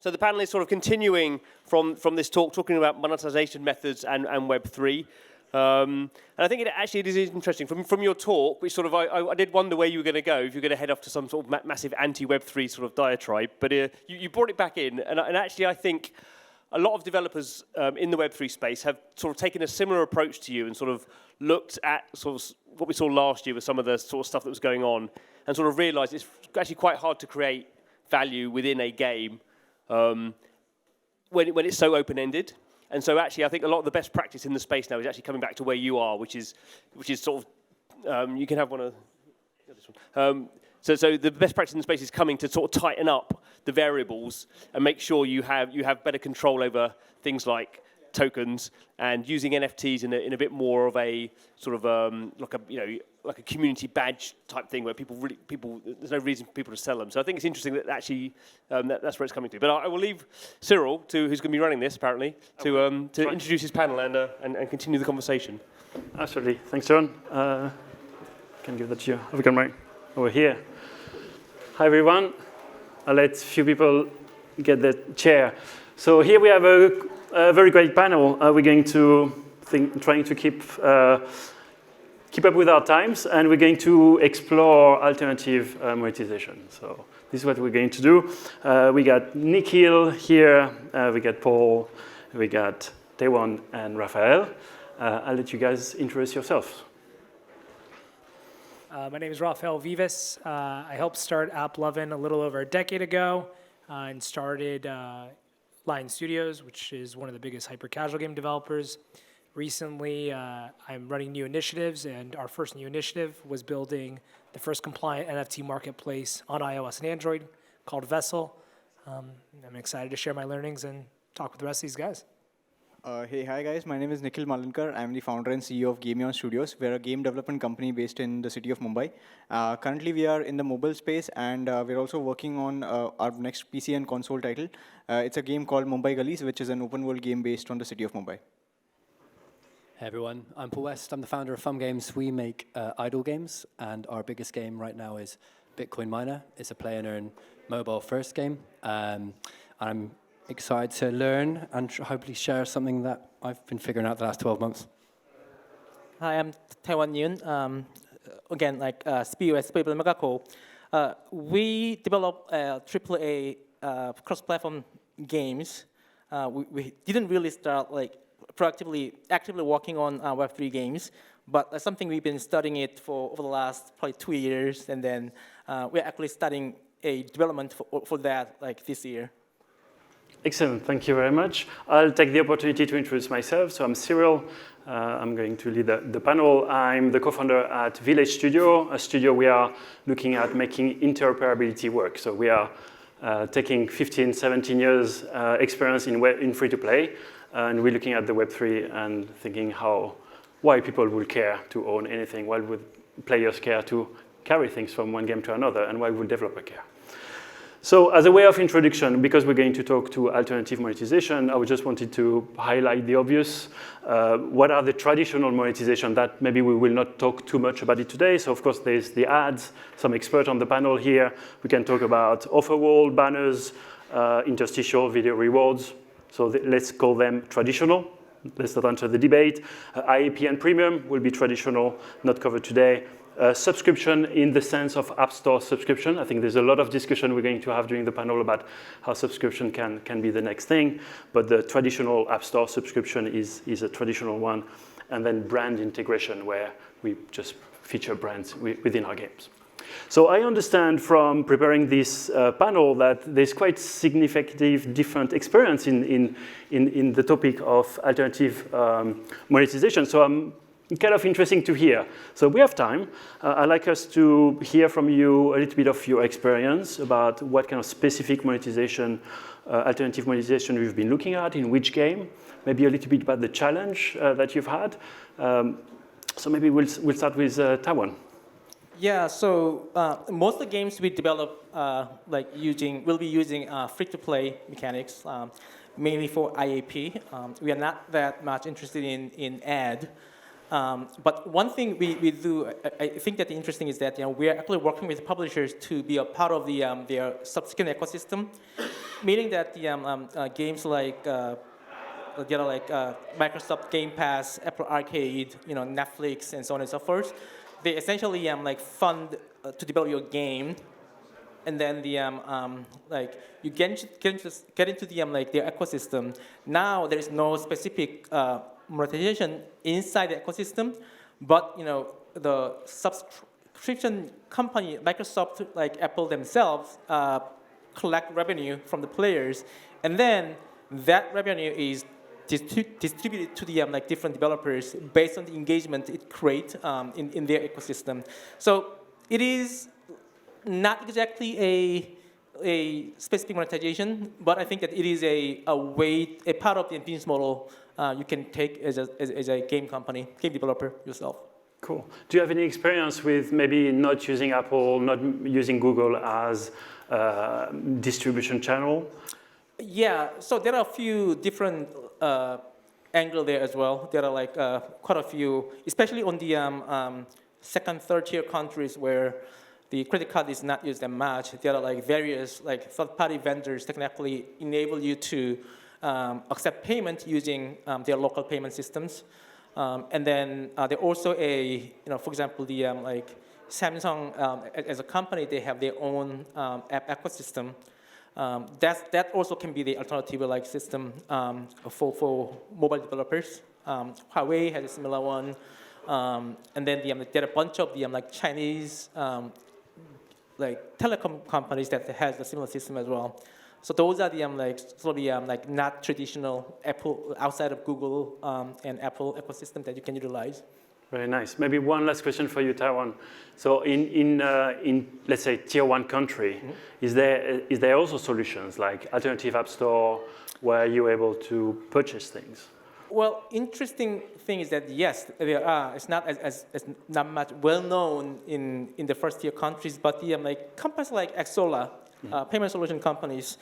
So the panel is sort of continuing from this talk, talking about monetization methods and Web3. And I think it is interesting. From your talk, which sort of, I did wonder where you were going to go, if you're going to head off to some sort of massive anti-Web3 sort of diatribe. But you brought it back in. And actually, I think a lot of developers in the Web3 space have sort of taken a similar approach to you and sort of looked at sort of what we saw last year with some of the sort of stuff that was going on and sort of realized it's actually quite hard to create value within a game when it's so open-ended. And so actually, I think a lot of the best practice in the space now is actually coming back to where you are, which is sort of, you can have one of this one. So the best practice in the space is coming to sort of tighten up the variables and make sure you have better control over things like tokens and using NFTs in a bit more of a sort of like a community badge type thing where people there's no reason for people to sell them. So I think it's interesting that actually that's where it's coming to. But I will leave Cyril who's going to be running this apparently to introduce his panel and continue the conversation. Absolutely, thanks, John. Can give that to you. Have we come right over here? Hi everyone. I'll let a few people get the chair. So here we have a very great panel. We're going to trying to keep up with our times, and we're going to explore alternative monetization. So this is what we're going to do. We got Nikhil here, we got Paul, we got Taewon and Rafael. I'll let you guys introduce yourselves. My name is Rafael Vivas. I helped start AppLovin a little over a decade ago and started Lion Studios, which is one of the biggest hyper-casual game developers. Recently, I'm running new initiatives, and our first new initiative was building the first compliant NFT marketplace on iOS and Android called Vessel. I'm excited to share my learnings and talk with the rest of these guys. Hi guys, my name is Nikhil Malankar. I'm the founder and CEO of Gameon Studios. We're a game development company based in the city of Mumbai. Currently we are in the mobile space, and we're also working on our next PC and console title. It's a game called Mumbai Gullies, which is an open world game based on the city of Mumbai. Hey everyone, I'm Paul West. I'm the founder of Fumb Games. We make idle games, and our biggest game right now is Bitcoin Miner. It's a play and earn mobile first game. I'm excited to learn and hopefully share something that I've been figuring out the last 12 months. Hi, I'm Taewon Yoon. Again, like CPU as Megacorp. We develop AAA cross-platform games. We didn't really start like actively working on Web3 games, but that's something we've been studying it for over the last probably 2 years, and then we're actually starting a development for that like this year. Excellent, thank you very much. I'll take the opportunity to introduce myself. So I'm Cyril. I'm going to lead the panel. I'm the co-founder at Village Studio, a studio we are looking at making interoperability work. So we are taking 15, 17 years experience in free-to-play, and we're looking at the Web3 and thinking why people will care to own anything, why would players care to carry things from one game to another, and why would developer care. So as a way of introduction, because we're going to talk to alternative monetization, I just wanted to highlight the obvious. What are the traditional monetization that maybe we will not talk too much about it today. So of course there's the ads, some expert on the panel here. We can talk about offer wall, banners, interstitial video rewards. So let's call them traditional. Let's not enter the debate. IAP and premium will be traditional, not covered today. Subscription in the sense of App Store subscription. I think there's a lot of discussion we're going to have during the panel about how subscription can be the next thing. But the traditional App Store subscription is a traditional one. And then brand integration, where we just feature brands within our games. So I understand from preparing this panel that there's quite significant different experience in the topic of alternative monetization. So I'm kind of interesting to hear. So we have time. I'd like us to hear from you a little bit of your experience about what kind of specific monetization, alternative monetization you've been looking at, in which game, maybe a little bit about the challenge that you've had. So maybe we'll start with Taewon. Yeah, so most of the games we develop will be using free-to-play mechanics, mainly for IAP. We are not that much interested in ad. But one thing we do, I think that interesting is that we are actually working with publishers to be a part of their subsequent ecosystem. Meaning that the games like Microsoft Game Pass, Apple Arcade, Netflix, and so on and so forth, they essentially like fund to develop your game, and then you get into the their ecosystem. Now there is no specific monetization inside the ecosystem, but the subscription company, Microsoft, like Apple themselves, collect revenue from the players, and then that revenue is distributed to the different developers based on the engagement it creates in their ecosystem. So it is not exactly a specific monetization, but I think that it is a part of the business model you can take as a game company, game developer yourself. Cool. Do you have any experience with maybe not using Apple, not using Google as a distribution channel? Yeah, so there are a few different angles there as well. There are quite a few, especially on the second, third tier countries where the credit card is not used that much. There are various third-party vendors technically enable you to accept payment using their local payment systems. And then there also for example, the Samsung as a company, they have their own app ecosystem. That also can be the alternative system for mobile developers. Huawei has a similar one, and then there are a bunch of the Chinese telecom companies that has a similar system as well. So those are the not traditional Apple outside of Google and Apple ecosystem that you can utilize. Very nice. Maybe one last question for you, Taewon. So in let's say tier 1 country, is there also solutions like alternative app store where you're able to purchase things? Well, interesting thing is that yes, there are. It's not as not much well known in the first tier countries, but the companies like Xsola, payment solution companies,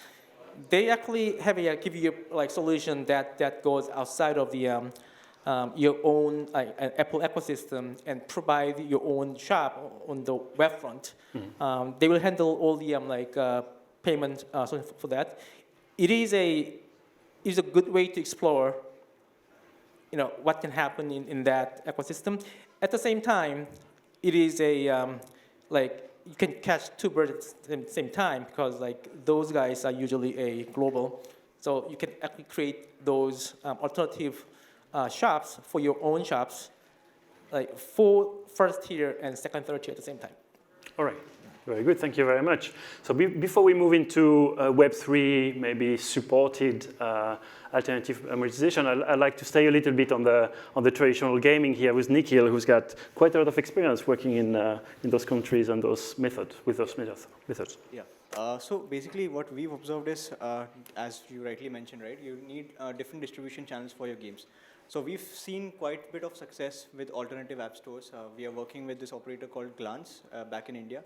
they actually give you solution that goes outside of the your own Apple ecosystem and provide your own shop on the web front. They will handle all the payment solution for that. It is a good way to explore what can happen in that ecosystem. At the same time, it is you can catch two birds at the same time because those guys are usually global. So you can actually create those alternative shops for your own shops, for first tier and second, third tier at the same time. All right. Very good. Thank you very much. So before we move into Web3, maybe supported alternative monetization, I'd like to stay a little bit on the traditional gaming here with Nikhil, who's got quite a lot of experience working in those countries and those methods. Yeah. So basically, what we've observed is, as you rightly mentioned, right, you need different distribution channels for your games. So we've seen quite a bit of success with alternative app stores. We are working with this operator called Glance back in India.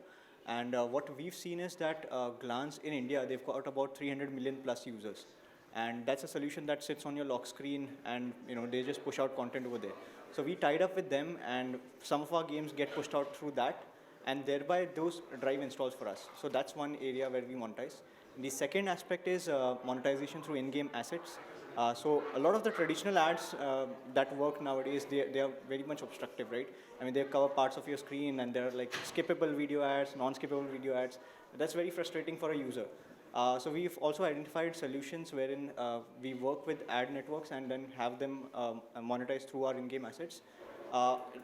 And what we've seen is that Glance in India, they've got about 300 million plus users. And that's a solution that sits on your lock screen and they just push out content over there. So we tied up with them and some of our games get pushed out through that and thereby those drive installs for us. So that's one area where we monetize. The second aspect is monetization through in-game assets. So a lot of the traditional ads that work nowadays, they are very much obstructive, right? I mean, they cover parts of your screen and they're skippable video ads, non-skippable video ads. That's very frustrating for a user. So we've also identified solutions wherein we work with ad networks and then have them monetize through our in-game assets.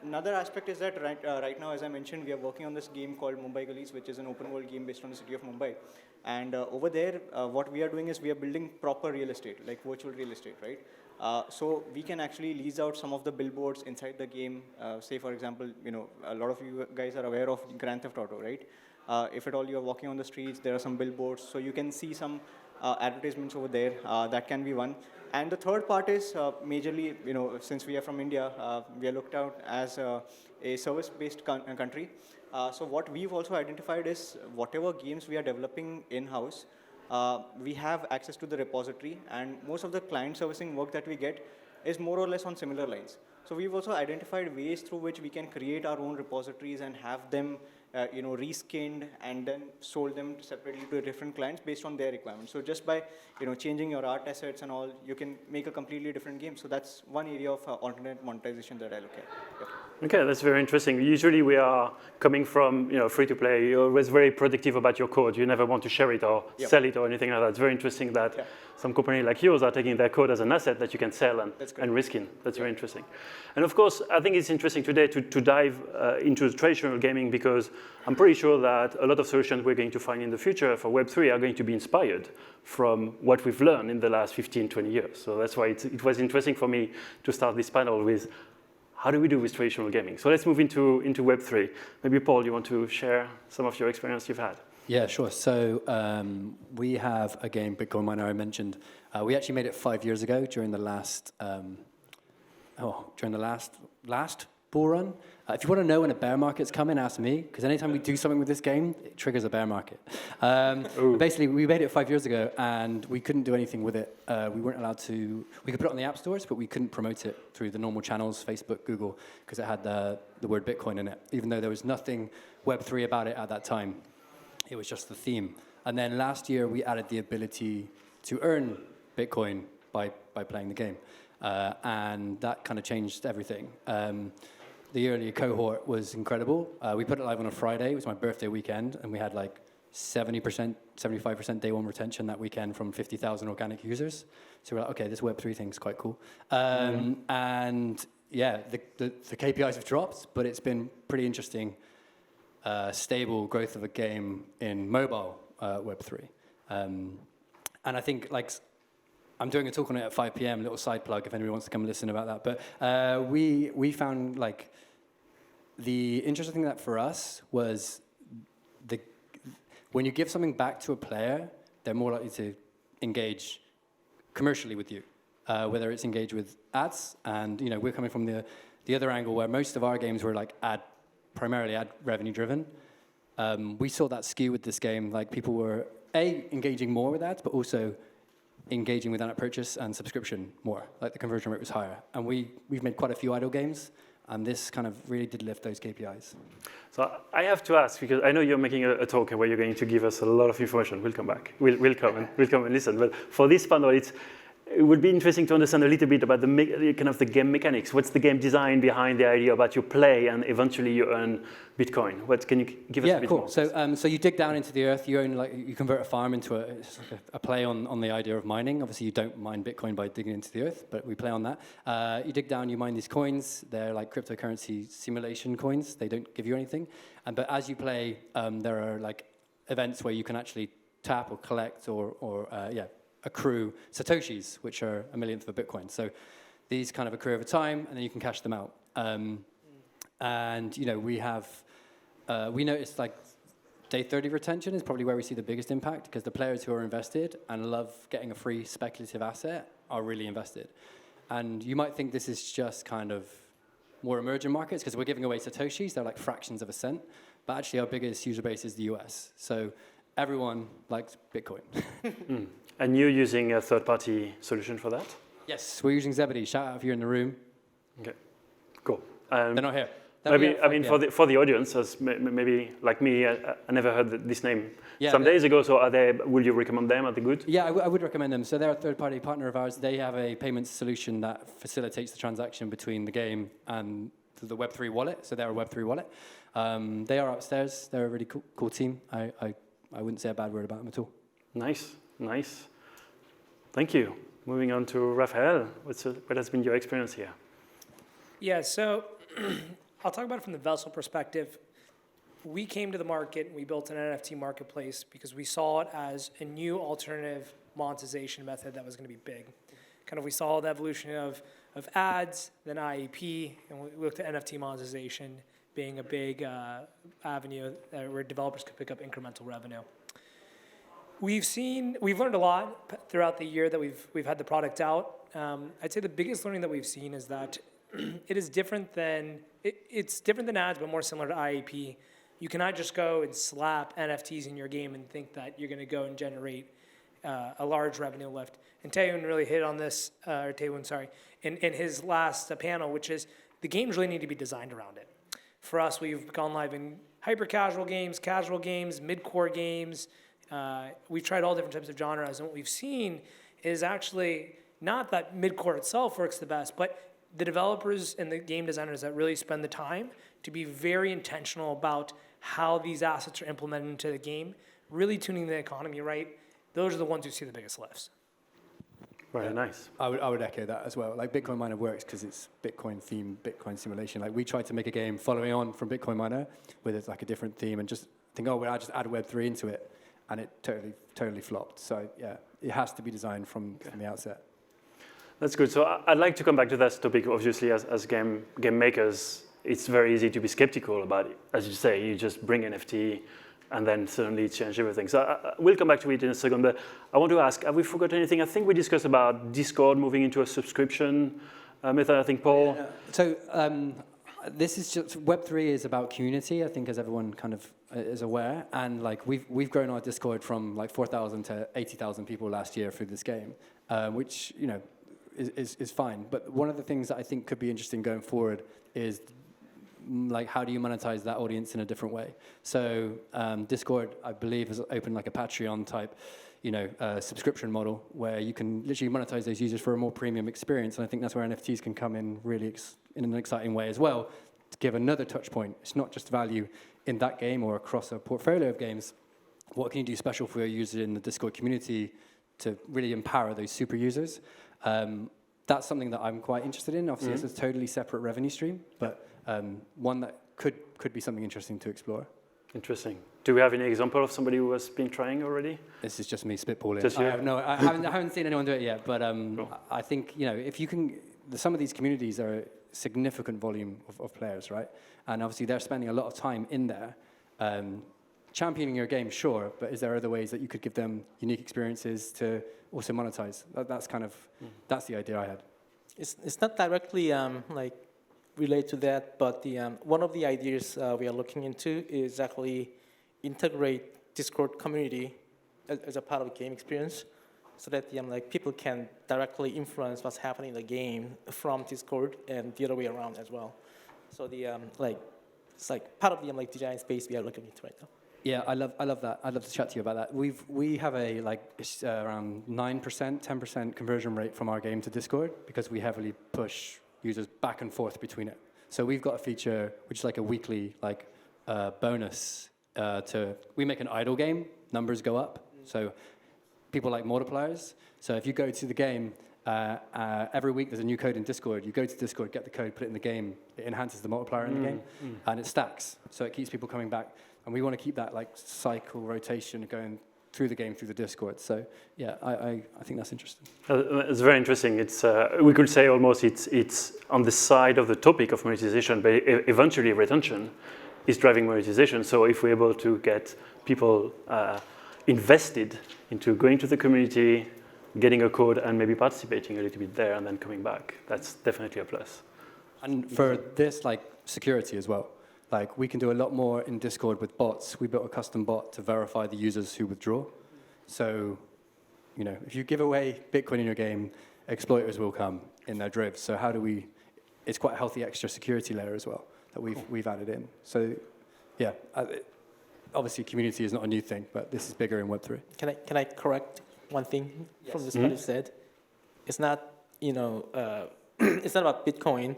Another aspect is that right now, as I mentioned, we are working on this game called Mumbai Gullies, which is an open world game based on the city of Mumbai. And over there, what we are doing is we are building proper real estate, like virtual real estate, right? So we can actually lease out some of the billboards inside the game. Say, for example, a lot of you guys are aware of Grand Theft Auto, right? If at all you're walking on the streets, there are some billboards. So you can see some advertisements over there. That can be one. And the third part is majorly, since we are from India, we are looked out as a service-based country. So what we've also identified is whatever games we are developing in-house, we have access to the repository, and most of the client servicing work that we get is more or less on similar lines. So we've also identified ways through which we can create our own repositories and have them reskinned and then sold them separately to different clients based on their requirements. So just by changing your art assets and all, you can make a completely different game. So that's one area of alternate monetization that I look at. Yep. Okay, that's very interesting. Usually we are coming from free to play. You're always very protective about your code. You never want to share it or sell it or anything like that. It's very interesting that some companies like yours are taking their code as an asset that you can sell and risk in. That's very interesting. And of course, I think it's interesting today to dive into traditional gaming because I'm pretty sure that a lot of solutions we're going to find in the future for Web3 are going to be inspired from what we've learned in the last 15, 20 years. So that's why it was interesting for me to start this panel with how do we do with traditional gaming? So let's move into Web3. Maybe, Paul, you want to share some of your experience you've had? Yeah, sure. So we have a game, Bitcoin Miner, I mentioned. We actually made it 5 years ago during the last last bull run. If you want to know when a bear market's coming, ask me, because anytime we do something with this game, it triggers a bear market. Basically, we made it 5 years ago, and we couldn't do anything with it. We weren't allowed to. We could put it on the app stores, but we couldn't promote it through the normal channels, Facebook, Google, because it had the word Bitcoin in it, even though there was nothing Web3 about it at that time. It was just the theme. And then last year, we added the ability to earn Bitcoin by playing the game. And that kind of changed everything. The early cohort was incredible. We put it live on a Friday. It was my birthday weekend, and we had like 70%, 75% day one retention that weekend from 50,000 organic users. So we're like, okay, this Web3 thing's quite cool. And yeah, the KPIs have dropped, but it's been pretty interesting, stable growth of a game in mobile Web3. And I think I'm doing a talk on it at 5 p.m., little side plug if anyone wants to come and listen about that. But we found the interesting thing that for us was when you give something back to a player, they're more likely to engage commercially with you, whether it's engage with ads. And we're coming from the other angle where most of our games were primarily ad revenue driven. We saw that skew with this game. People were engaging more with ads, but also engaging with in-app purchase and subscription more. The conversion rate was higher. And we've made quite a few idle games, and this kind of really did lift those KPIs. So I have to ask, because I know you're making a talk where you're going to give us a lot of information. We'll come back. We'll come and listen. But for this panel, it would be interesting to understand a little bit about the game mechanics. What's the game design behind the idea about you play and eventually you earn Bitcoin? What can you give us a bit more? So you dig down into the earth. You convert a farm into a play on the idea of mining. Obviously, you don't mine Bitcoin by digging into the earth, but we play on that. You dig down, you mine these coins. They're like cryptocurrency simulation coins. They don't give you anything. But as you play, there are events where you can actually tap or collect or accrue Satoshis, which are a millionth of a Bitcoin. So these kind of accrue over time, and then you can cash them out. And we noticed day 30 retention is probably where we see the biggest impact, because the players who are invested and love getting a free speculative asset are really invested. And you might think this is just kind of more emerging markets, because we're giving away Satoshis. They're like fractions of a cent. But actually, our biggest user base is the US. So everyone likes Bitcoin. And you're using a third-party solution for that? Yes, we're using Zebedee. Shout out if you're in the room. Okay, cool. They're not here. For the audience, as maybe like me, I never heard this name some days ago. So will you recommend them? Are they good? Yeah, I would recommend them. So they're a third-party partner of ours. They have a payments solution that facilitates the transaction between the game and the Web3 wallet. So they're a Web3 wallet. They are upstairs. They're a really cool team. I wouldn't say a bad word about them at all. Nice. Thank you. Moving on to Rafael. What has been your experience here? Yeah, so I'll talk about it from the Vessel perspective. We came to the market and we built an NFT marketplace because we saw it as a new alternative monetization method that was going to be big. We saw the evolution of ads, then IAP, and we looked at NFT monetization being a big avenue where developers could pick up incremental revenue. We've learned a lot throughout the year that we've had the product out. I'd say the biggest learning that we've seen is that it is different than ads, but more similar to IAP. You cannot just go and slap NFTs in your game and think that you're going to go and generate a large revenue lift. And Taewon really hit on this, in his last panel, which is the games really need to be designed around it. For us, we've gone live in hyper-casual games, casual games, mid-core games. We've tried all different types of genres, and what we've seen is actually not that mid-core itself works the best, but the developers and the game designers that really spend the time to be very intentional about how these assets are implemented into the game, really tuning the economy right, those are the ones who see the biggest lifts. Very nice. I would echo that as well. Like Bitcoin Miner works because it's Bitcoin themed, Bitcoin simulation. Like we tried to make a game following on from Bitcoin Miner with it's like a different theme and just think, oh, well, I'll just add Web3 into it. And it totally flopped. So yeah, it has to be designed from the outset. That's good. So I'd like to come back to that topic. Obviously, as game makers, it's very easy to be skeptical about it. As you say, you just bring NFT and then suddenly change everything. So we'll come back to it in a second. But I want to ask, have we forgotten anything? I think we discussed about Discord moving into a subscription method. I think, Paul? Yeah. So this is just, Web3 is about community, I think, as everyone kind of is aware. And like we've grown our Discord from like 4,000 to 80,000 people last year through this game, which, you know, is fine. But one of the things that I think could be interesting going forward is like how do you monetize that audience in a different way? So Discord, I believe, has opened like a Patreon type, you know, subscription model where you can literally monetize those users for a more premium experience. And I think that's where NFTs can come in really in an exciting way as well to give another touch point. It's not just value in that game or across a portfolio of games. What can you do special for your users in the Discord community to really empower those super users? That's something that I'm quite interested in. Obviously, it's a totally separate revenue stream, but one that could be something interesting to explore. Interesting. Do we have any example of somebody who has been trying already? This is just me spitballing. Just you? I haven't seen anyone do it yet, but Cool. I think, you know, if you can, some of these communities are a significant volume of players, right? And obviously they're spending a lot of time in there. Championing your game, sure, but is there other ways that you could give them unique experiences to also monetize? That's kind of, that's the idea I had. It's not directly like relate to that, but the one of the ideas we are looking into is actually integrate Discord community as a part of the game experience, so that like people can directly influence what's happening in the game from Discord and the other way around as well. So the like it's like part of the like design space we are looking into right now. Yeah, I love that. I'd love to chat to you about that. We have a around 9%, 10% conversion rate from our game to Discord because we heavily push users back and forth between it. So we've got a feature which is like a weekly bonus we make an idle game, numbers go up. So people like multipliers. So if you go to the game, every week there's a new code in Discord. You go to Discord, get the code, put it in the game. It enhances the multiplier in the game, and it stacks. So it keeps people coming back. And we want to keep that like cycle rotation going through the game, through the Discord. So yeah, I think that's interesting. It's very interesting. It's we could say almost it's on the side of the topic of monetization, but eventually retention is driving monetization. So if we're able to get people invested into going to the community, getting a code, and maybe participating a little bit there, and then coming back, that's definitely a plus. And for this, like security as well. Like we can do a lot more in Discord with bots. We built a custom bot to verify the users who withdraw. So, you know, if you give away Bitcoin in your game, exploiters will come in their drivs. So how do we? It's quite a healthy extra security layer as well that we've added in. So, yeah, obviously community is not a new thing, but this is bigger in Web3. Can I correct one thing from this what you said? It's not it's not about Bitcoin.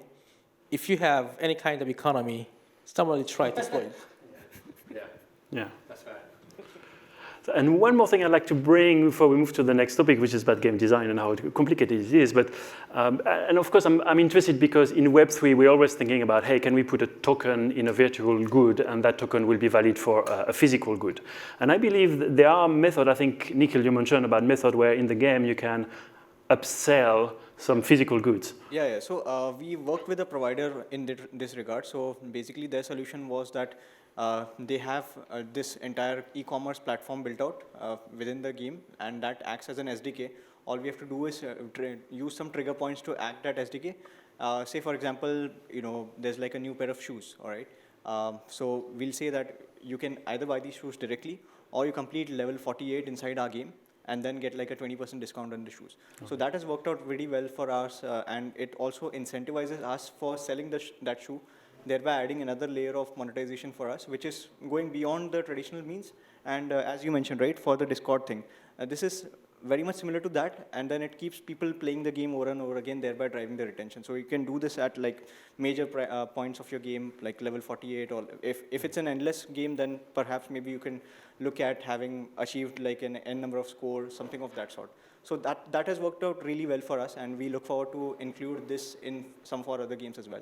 If you have any kind of economy, somebody try to exploit it. Yeah. That's fair. And one more thing I'd like to bring before we move to the next topic, which is about game design and how complicated it is. But and of course, I'm interested because in Web3 we're always thinking about, hey, can we put a token in a virtual good, and that token will be valid for a physical good? And I believe there are methods. I think Nikhil, you mentioned about method where in the game you can upsell some physical goods. Yeah. So we worked with a provider in this regard. So basically their solution was that they have this entire e-commerce platform built out within the game, and that acts as an SDK. All we have to do is use some trigger points to act that SDK. Say for example, there's like a new pair of shoes, all right? So we'll say that you can either buy these shoes directly, or you complete level 48 inside our game, and then get like a 20% discount on the shoes. Okay. So that has worked out really well for us, and it also incentivizes us for selling that shoe thereby adding another layer of monetization for us, which is going beyond the traditional means. And as you mentioned, right, for the Discord thing, this is very much similar to that, and then it keeps people playing the game over and over again, thereby driving the retention. So you can do this at like major points of your game, like level 48, or if it's an endless game, then perhaps maybe you can look at having achieved like an n number of scores, something of that sort. So that has worked out really well for us, and we look forward to include this in some of our other games as well.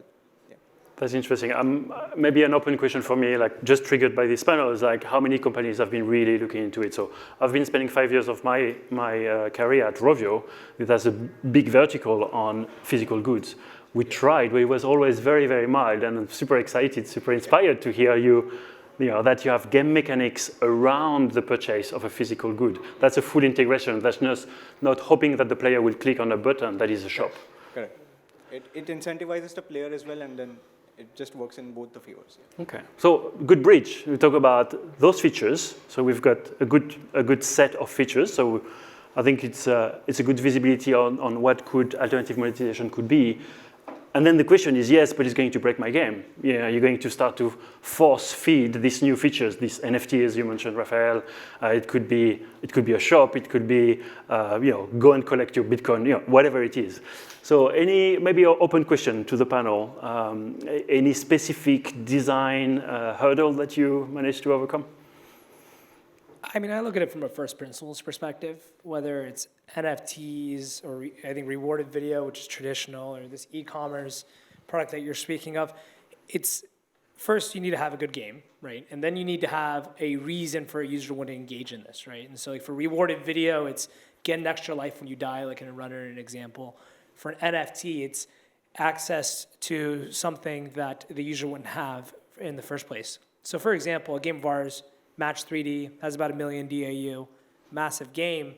That's interesting. Maybe an open question for me, like just triggered by this panel, is like how many companies have been really looking into it. So I've been spending 5 years of my career at Rovio, that has a big vertical on physical goods. We tried, but it was always very, very mild, and I'm super excited, super inspired to hear that you have game mechanics around the purchase of a physical good. That's a full integration. That's just not hoping that the player will click on a button that is a shop. Correct. It incentivizes the player as well, and then it just works in both the favors. Okay, so good bridge. We talk about those features. So we've got a good set of features. So I think it's a good visibility on what alternative monetization could be. And then the question is, yes, but it's going to break my game. Yeah, you're going to start to force feed these new features, this NFT, as you mentioned, Rafael. It could be a shop. It could be, go and collect your Bitcoin, whatever it is. So maybe an open question to the panel. Any specific design hurdle that you managed to overcome? I mean, I look at it from a first principles perspective, whether it's NFTs or I think rewarded video, which is traditional, or this e-commerce product that you're speaking of. It's first you need to have a good game, right? And then you need to have a reason for a user to want to engage in this, right? And so like for rewarded video, it's get an extra life when you die, like in a runner, an example. For an NFT, it's access to something that the user wouldn't have in the first place. So for example, a game of ours, Match 3D, has about 1 million DAU, massive game.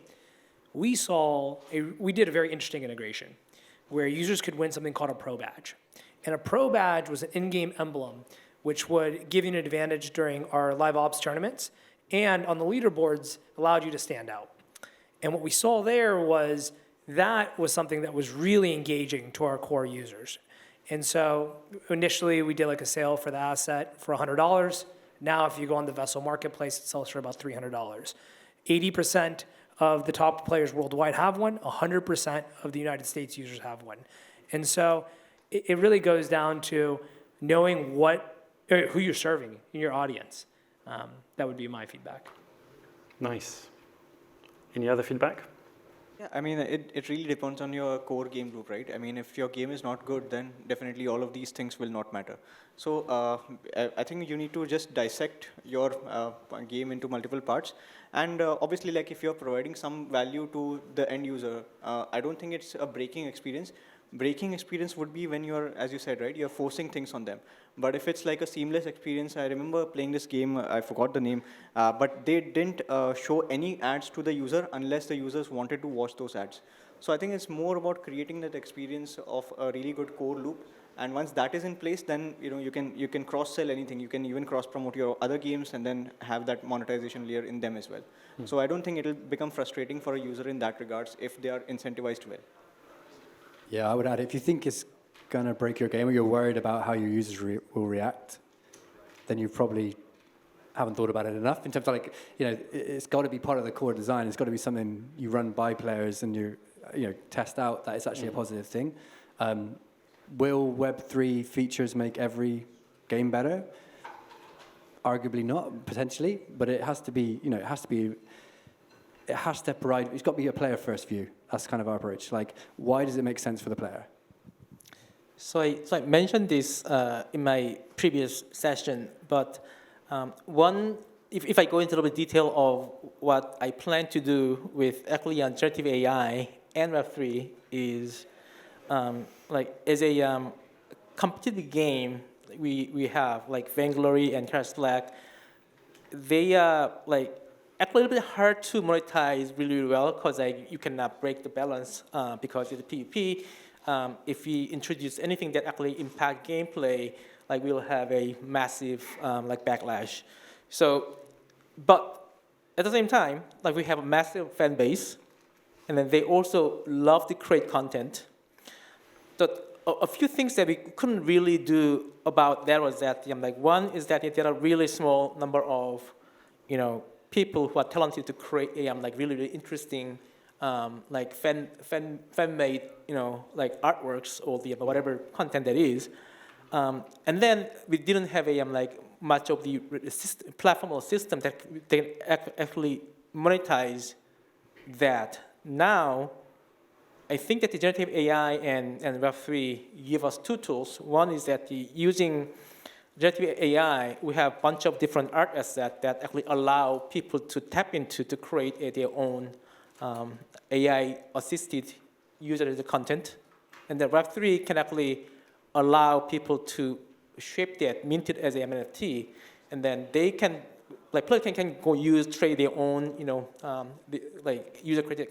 We did a very interesting integration where users could win something called a Pro Badge. And a Pro Badge was an in-game emblem which would give you an advantage during our live ops tournaments, and on the leaderboards allowed you to stand out. And what we saw there was that was something that was really engaging to our core users. And so initially we did like a sale for the asset for $100. Now, if you go on the Vessel marketplace, it sells for about $300. 80% of the top players worldwide have one. 100% of the United States users have one. And so it really goes down to knowing who you're serving in your audience. That would be my feedback. Nice. Any other feedback? Yeah, I mean, it really depends on your core game group, right? I mean, if your game is not good, then definitely all of these things will not matter. So I think you need to just dissect your game into multiple parts. And obviously, like if you're providing some value to the end user, I don't think it's a breaking experience. Breaking experience would be when you're, as you said, right, you're forcing things on them. But if it's like a seamless experience, I remember playing this game, I forgot the name, but they didn't show any ads to the user unless the users wanted to watch those ads. So I think it's more about creating that experience of a really good core loop. And once that is in place, then you can cross-sell anything. You can even cross-promote your other games and then have that monetization layer in them as well. So I don't think it'll become frustrating for a user in that regards if they are incentivized well. Yeah, I would add, if you think it's going to break your game or you're worried about how your users will react, then you probably haven't thought about it enough in terms of it's got to be part of the core design. It's got to be something you run by players and you test out that it's actually a positive thing. Will Web3 features make every game better? Arguably not, potentially, but it has to be, it's got to be a player first view. That's kind of our approach. Like, why does it make sense for the player? So I mentioned this in my previous session, but if I go into a little bit detail of what I plan to do with actually on generative AI and Web3 is as a competitive game we have like Vainglory and Crash Black, they are actually a little bit hard to monetize really well because you cannot break the balance because it's a PvP. If we introduce anything that actually impact gameplay, we'll have a massive backlash. So, but at the same time, we have a massive fan base, and then they also love to create content. But a few things that we couldn't really do about that was that like one is that there are really small number of people who are talented to create like really interesting like fan-made like artworks or whatever content that is, and then we didn't have like much of the platform or system that they actually monetize that. Now I think that the generative AI and Web3 give us two tools. One is that using generative AI, we have a bunch of different art assets that actually allow people to tap into to create their own AI-assisted user content. And the Web3 can actually allow people to shape that, mint it as an NFT, and then they can, like, people can go trade their own, like user-created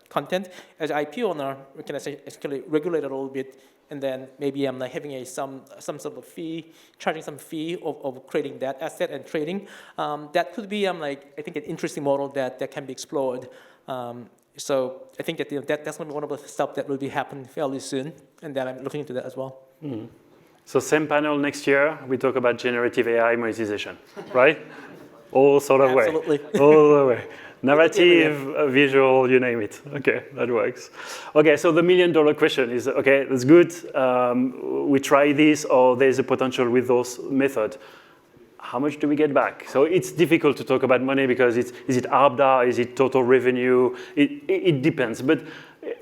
content. As an IP owner, we can actually regulate it a little bit, and then maybe I'm like having some sort of fee, charging some fee of creating that asset and trading. That could be like I think an interesting model that can be explored. So I think that that's going to be one of the stuff that will be happening fairly soon, and then I'm looking into that as well. Mm-hmm. So same panel next year, we talk about generative AI monetization, right? All sort of Absolutely. way, all the way. Narrative, visual, you name it. Okay, that works. Okay, so the $1 million question is, okay, that's good. We try this, or there's a potential with those methods. How much do we get back? So it's difficult to talk about money because is it ARPDA, is it total revenue? It depends. But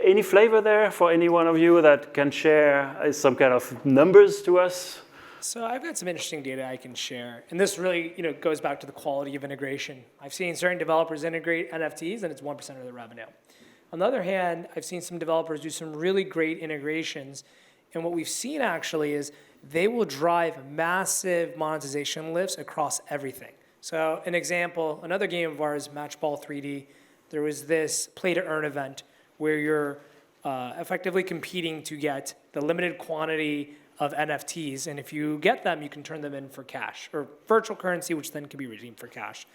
any flavor there for any one of you that can share some kind of numbers to us? So I've got some interesting data I can share, and this really, goes back to the quality of integration. I've seen certain developers integrate NFTs, and it's 1% of the revenue. On the other hand, I've seen some developers do some really great integrations, and what we've seen actually is they will drive massive monetization lifts across everything. So an example, another game of ours, Matchball 3D, there was this play-to-earn event where you're effectively competing to get the limited quantity of NFTs, and if you get them, you can turn them in for cash, or virtual currency, which then can be redeemed for cash.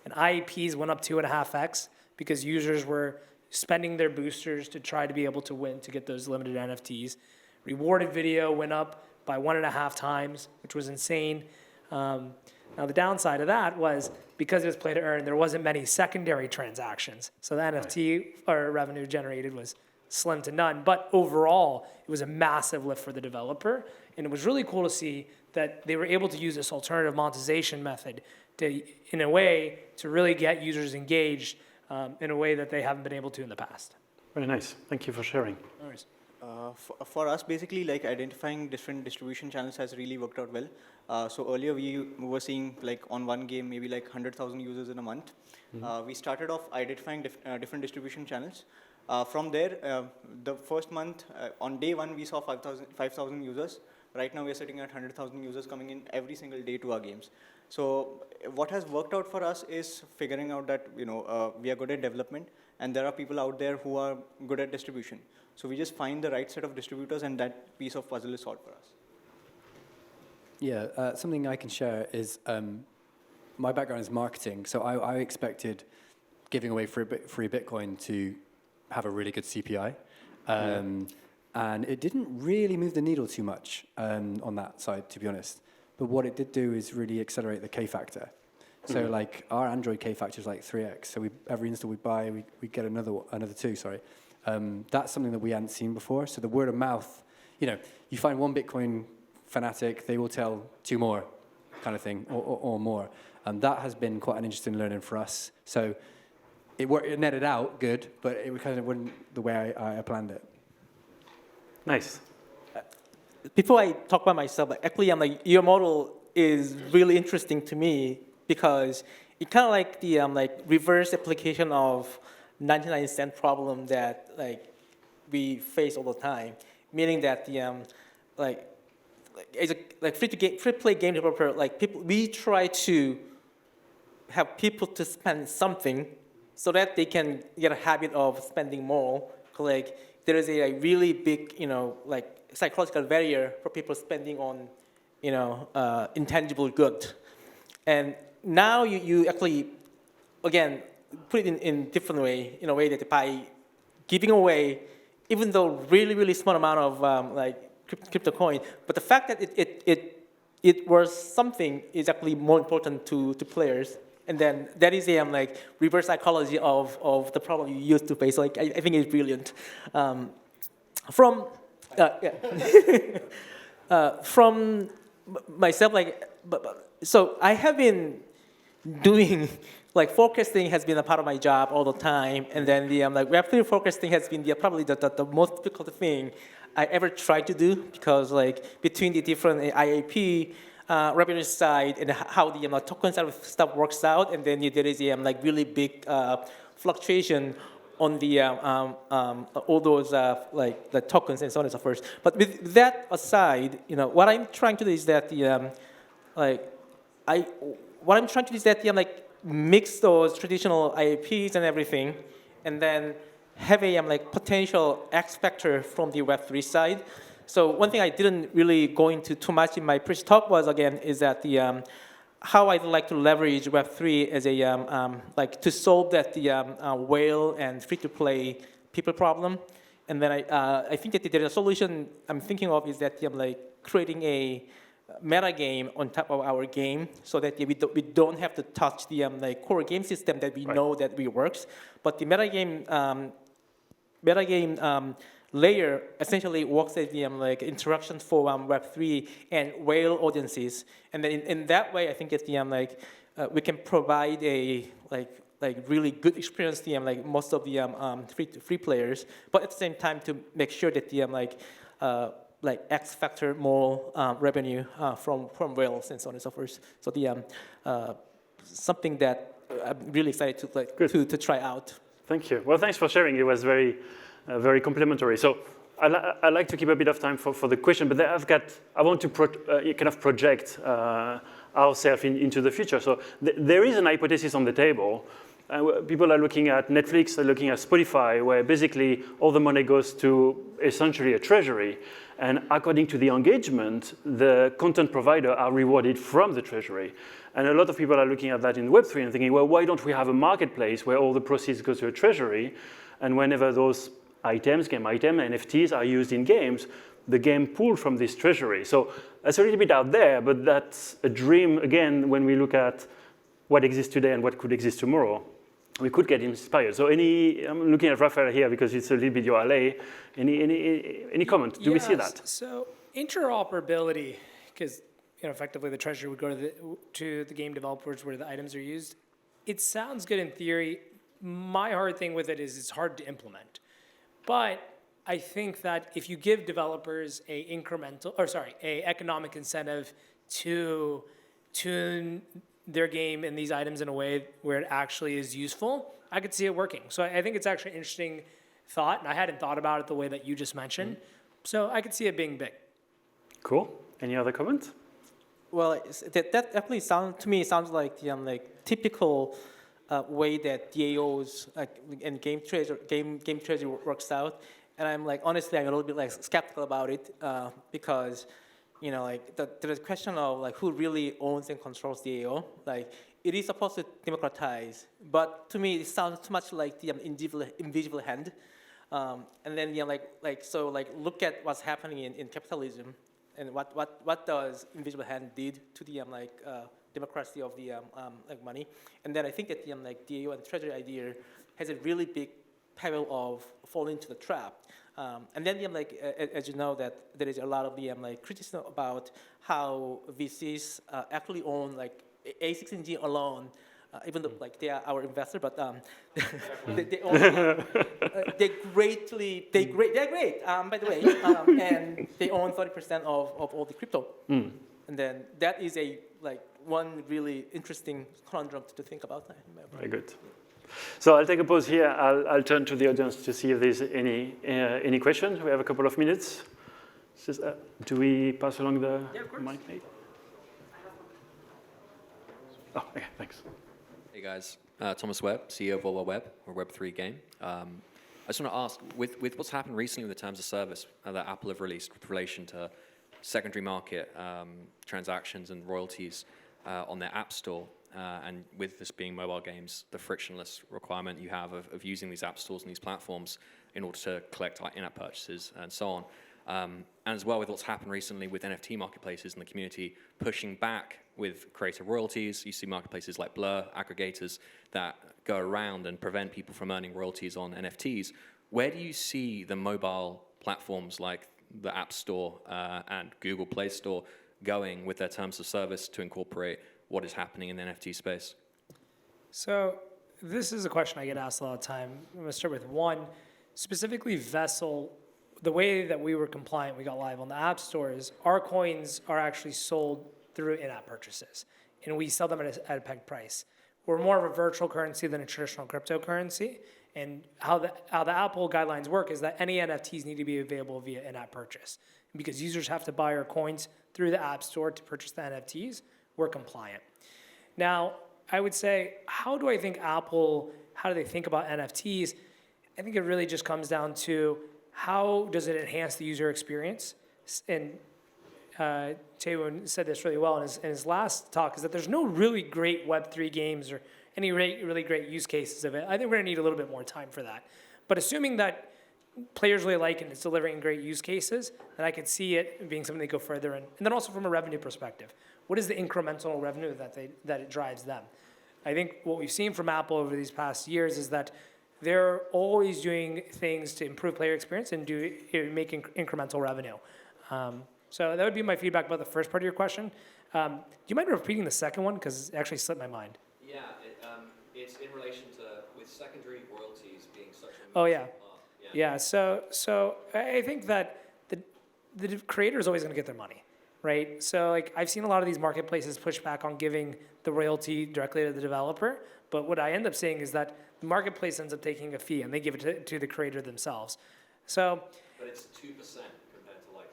And IEPs went up 2.5x because users were spending their boosters to try to be able to win to get those limited NFTs. Rewarded video went up by 1.5 times, which was insane. Now the downside of that was because it was play to earn, there wasn't many secondary transactions. So the NFT or revenue generated was slim to none, but overall, it was a massive lift for the developer, and it was really cool to see that they were able to use this alternative monetization method in a way to really get users engaged in a way that they haven't been able to in the past. Very nice. Thank you for sharing. No worries. For us, basically, like identifying different distribution channels has really worked out well. So earlier we were seeing like on one game maybe like 100,000 users in a month. Mm-hmm. We started off identifying different distribution channels. From there, the first month, on day one, we saw 5,000 users. Right now, we're sitting at 100,000 users coming in every single day to our games. So what has worked out for us is figuring out that we are good at development, and there are people out there who are good at distribution. So we just find the right set of distributors, and that piece of puzzle is solved for us. Yeah, something I can share is my background is marketing. So I expected giving away free Bitcoin to have a really good CPI. And it didn't really move the needle too much on that side, to be honest. But what it did do is really accelerate the K factor. So like our Android K factor is like 3x. So every install we buy, we get another 2, sorry. That's something that we hadn't seen before. So the word of mouth, you find one Bitcoin fanatic, they will tell 2 more kind of thing, or more. And that has been quite an interesting learning for us. So it netted out good, but it kind of wasn't the way I planned it. Nice. Before I talk about myself, actually, I'm like, your model is really interesting to me because it kind of like the reverse application of 99-cent problem that we face all the time. Meaning that the as a free-to-play game developer, we try to have people to spend something so that they can get a habit of spending more. Like there is a really big, psychological barrier for people spending on, intangible good. And now you actually, again, put it in different way, in a way that by giving away even though really small amount of like crypto coin, but the fact that it was something is actually more important to players. And then that is a like reverse psychology of the problem you used to face. Like I think it's brilliant. From myself, like so I have been doing like forecasting has been a part of my job all the time, and then the like Web3 forecasting has been probably the most difficult thing I ever tried to do, because like between the different IAP revenue side and how the token side of stuff works out, and then there is like really big fluctuation on the all those like the tokens and so on and so forth. But with that aside, what I'm trying to do is that like mix those traditional IAPs and everything, and then have a like potential X factor from the Web3 side. So one thing I didn't really go into too much in my previous talk was is that the how I'd like to leverage Web3 as a like to solve that the whale and free-to-play people problem. And then I think that there is a solution I'm thinking of is that like creating a meta game on top of our game, so that we don't have to touch the like core game system that we know that works, but the meta game layer essentially works as the like interaction for Web3 and whale audiences, and then in that way I think that the like we can provide a like really good experience to like most of the free players, but at the same time to make sure that the like X factor more revenue from whales and so on and so forth. So the something that I'm really excited to try out. Thank you. Well, thanks for sharing. It was very complimentary. So I like to keep a bit of time for the question, but I want to kind of project ourselves into the future. So there is an hypothesis on the table. People are looking at Netflix, they're looking at Spotify, where basically all the money goes to essentially a treasury. And according to the engagement, the content provider are rewarded from the treasury. And a lot of people are looking at that in Web3 and thinking, well, why don't we have a marketplace where all the proceeds go to a treasury? And whenever those items, game items, NFTs are used in games, the game pulled from this treasury. So that's a little bit out there, but that's a dream, again, when we look at what exists today and what could exist tomorrow. We could get inspired. So I'm looking at Rafael here because it's a little bit your LA. Any comment? Do we see that? So interoperability, because effectively the treasury would go to the game developers where the items are used. It sounds good in theory. My hard thing with it is it's hard to implement. But I think that if you give developers a economic incentive to tune their game and these items in a way where it actually is useful, I could see it working. So I think it's actually an interesting thought, and I hadn't thought about it the way that you just mentioned. So I could see it being big. Cool. Any other comments? Well, that definitely sounds like the like typical way that DAOs and game treasury works out. And I'm like, honestly, I'm a little bit like skeptical about it because like the question of like who really owns and controls the DAO. Like it is supposed to democratize, but to me it sounds too much like the invisible hand. And then so look at what's happening in capitalism, and what does invisible hand did to the democracy of the like money. And then I think that the DAO and treasury idea has a really big peril of falling into the trap. And then as you know, that there is a lot of the criticism about how VCs actually own like A16Z alone, even though like they are our investor, but they own they're great. By the way, and they own 30% of all the crypto. And then that is one really interesting conundrum to think about. Very good. So I'll take a pause here. I'll turn to the audience to see if there's any questions. We have a couple of minutes. Do we pass along the mic, maybe? Oh, okay, thanks. Hey guys, Thomas Webb, CEO of Web3 Web, or Web3 game. I just want to ask, with what's happened recently with the terms of service that Apple have released with relation to secondary market transactions and royalties on their app store, and with this being mobile games, the frictionless requirement you have of using these app stores and these platforms in order to collect in-app purchases and so on. And as well with what's happened recently with NFT marketplaces and the community pushing back with creator royalties. You see marketplaces like Blur, aggregators that go around and prevent people from earning royalties on NFTs. Where do you see the mobile platforms like the App Store and Google Play Store going with their terms of service to incorporate what is happening in the NFT space? So this is a question I get asked a lot of time. I'm going to start with one. Specifically Vessel, the way that we were compliant, we got live on the app stores, our coins are actually sold through in-app purchases, and we sell them at a pegged price. We're more of a virtual currency than a traditional cryptocurrency, and how the Apple guidelines work is that any NFTs need to be available via in-app purchase. And because users have to buy our coins through the App Store to purchase the NFTs, we're compliant. Now, I would say, how do they think about NFTs? I think it really just comes down to how does it enhance the user experience? And Taewon said this really well in his last talk, is that there's no really great Web3 games or any really great use cases of it. I think we're going to need a little bit more time for that. But assuming that players really like it and it's delivering great use cases, then I could see it being something they go further in. And then also from a revenue perspective, what is the incremental revenue that it drives them? I think what we've seen from Apple over these past years is that they're always doing things to improve player experience and making incremental revenue. So that would be my feedback about the first part of your question. Do you mind repeating the second one? Because it actually slipped my mind. Yeah, it's in relation to with secondary royalties being such a Oh, yeah. Yeah, so I think that the creator is always going to get their money, right? So like I've seen a lot of these marketplaces push back on giving the royalty directly to the developer, but what I end up seeing is that the marketplace ends up taking a fee and they give it to the creator themselves. So. But it's 2% compared to like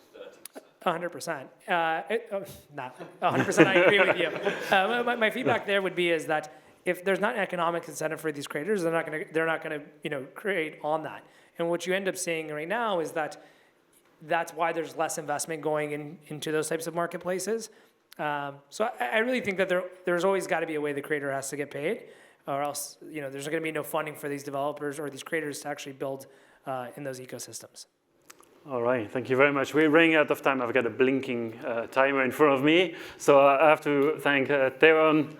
30%. 100%. Not 100%. I agree with you. My feedback there would be is that if there's not an economic incentive for these creators, they're not gonna create on that. And what you end up seeing right now is that that's why there's less investment going into those types of marketplaces. So I really think that there's always got to be a way the creator has to get paid, or else there's going to be no funding for these developers or these creators to actually build in those ecosystems. All right, thank you very much. We're running out of time. I've got a blinking timer in front of me. So I have to thank Taewon,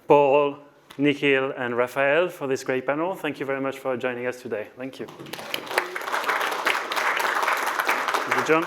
Paul, Nikhil, and Rafael for this great panel. Thank you very much for joining us today. Thank you. Thank you, John.